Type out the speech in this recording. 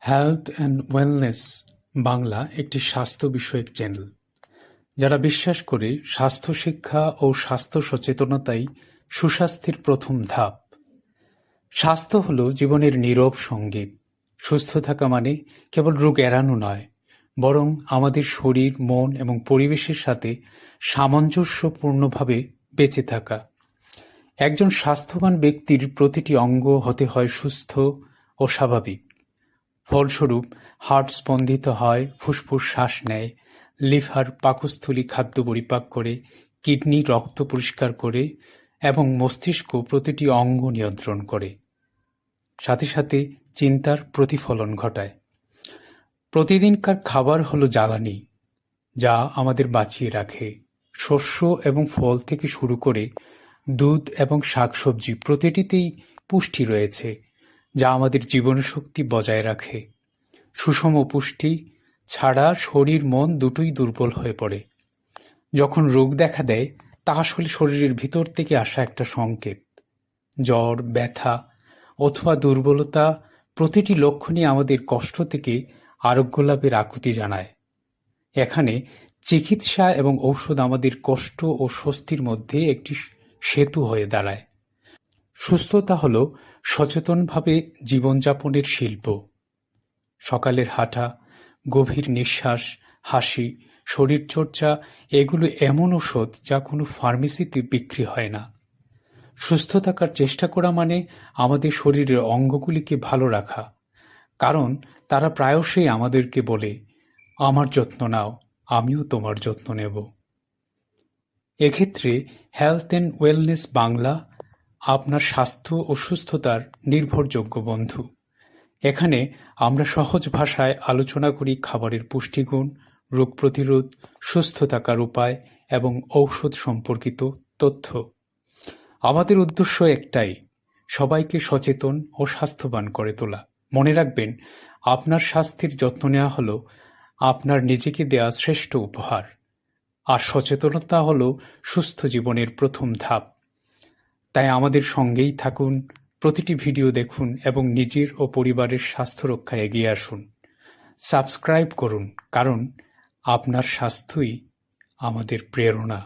Health and wellness Bangla একটি স্বাস্থ্য বিষয়ক চ্যানেল, যারা বিশ্বাস করে স্বাস্থ্য শিক্ষা ও স্বাস্থ্য সচেতনতাই সুস্বাস্থ্যের প্রথম ধাপ। স্বাস্থ্য হল জীবনের নীরব সঙ্গী। সুস্থ থাকা মানে কেবল রোগ এড়ানো নয়, বরং আমাদের শরীর, মন এবং পরিবেশের সাথে সামঞ্জস্যপূর্ণভাবে বেঁচে থাকা। একজন স্বাস্থ্যবান ব্যক্তির প্রতিটি অঙ্গ হতে হয় সুস্থ ও স্বাভাবিক। ফলস্বরূপ হার্ট স্পন্দিত হয়, ফুসফুস শ্বাস নেয়, লিভার পাকস্থলী খাদ্য পরিপাক করে, কিডনি রক্ত পরিষ্কার করে এবং মস্তিষ্ক প্রতিটি অঙ্গ নিয়ন্ত্রণ করে। সাথে সাথে চিন্তার প্রতিফলন ঘটায়। প্রতিদিনকার খাবার হলো জ্বালানি, যা আমাদের বাঁচিয়ে রাখে। শস্য এবং ফল থেকে শুরু করে দুধ এবং শাকসবজি প্রতিটিতেই পুষ্টি রয়েছে, যা আমাদের জীবনশক্তি বজায় রাখে। সুষম পুষ্টি ছাড়া শরীর মন দুটোই দুর্বল হয়ে পড়ে। যখন রোগ দেখা দেয়, তা আসলে শরীরের ভিতর থেকে আসা একটা সংকেত। জ্বর, ব্যথা অথবা দুর্বলতা প্রতিটি লক্ষণই আমাদের কষ্ট থেকে আরোগ্য লাভের আকুতি জানায়। এখানে চিকিৎসা এবং ঔষধ আমাদের কষ্ট ও স্বস্তির মধ্যে একটি সেতু হয়ে দাঁড়ায়। সুস্থতা হল সচেতনভাবে জীবনযাপনের শিল্প। সকালের হাঁটা, গভীর নিঃশ্বাস, হাসি, শরীরচর্চা এগুলো এমন ঔষধ যা কোনো ফার্মেসিতে বিক্রি হয় না। সুস্থ থাকার চেষ্টা করা মানে আমাদের শরীরের অঙ্গগুলিকে ভালো রাখা, কারণ তারা প্রায়শই আমাদেরকে বলে, আমার যত্ন নাও, আমিও তোমার যত্ন নেব। এক্ষেত্রে হেলথ অ্যান্ড ওয়েলনেস বাংলা আপনার স্বাস্থ্য ও সুস্থতার নির্ভরযোগ্য বন্ধু। এখানে আমরা সহজ ভাষায় আলোচনা করি খাবারের পুষ্টিগুণ, রোগ প্রতিরোধ, সুস্থ থাকার উপায় এবং ঔষধ সম্পর্কিত তথ্য। আমাদের উদ্দেশ্য একটাই, সবাইকে সচেতন ও স্বাস্থ্যবান করে তোলা। মনে রাখবেন, আপনার স্বাস্থ্যের যত্ন নেওয়া হলো আপনার নিজেকে দেয়া শ্রেষ্ঠ উপহার, আর সচেতনতা হলো সুস্থ জীবনের প্রথম ধাপ। তাই আমাদের সঙ্গেই থাকুন, প্রতিটি ভিডিও দেখুন এবং নিজের ও পরিবারের স্বাস্থ্য রক্ষায় এগিয়ে আসুন। সাবস্ক্রাইব করুন, কারণ আপনার স্বাস্থ্যই আমাদের প্রেরণা।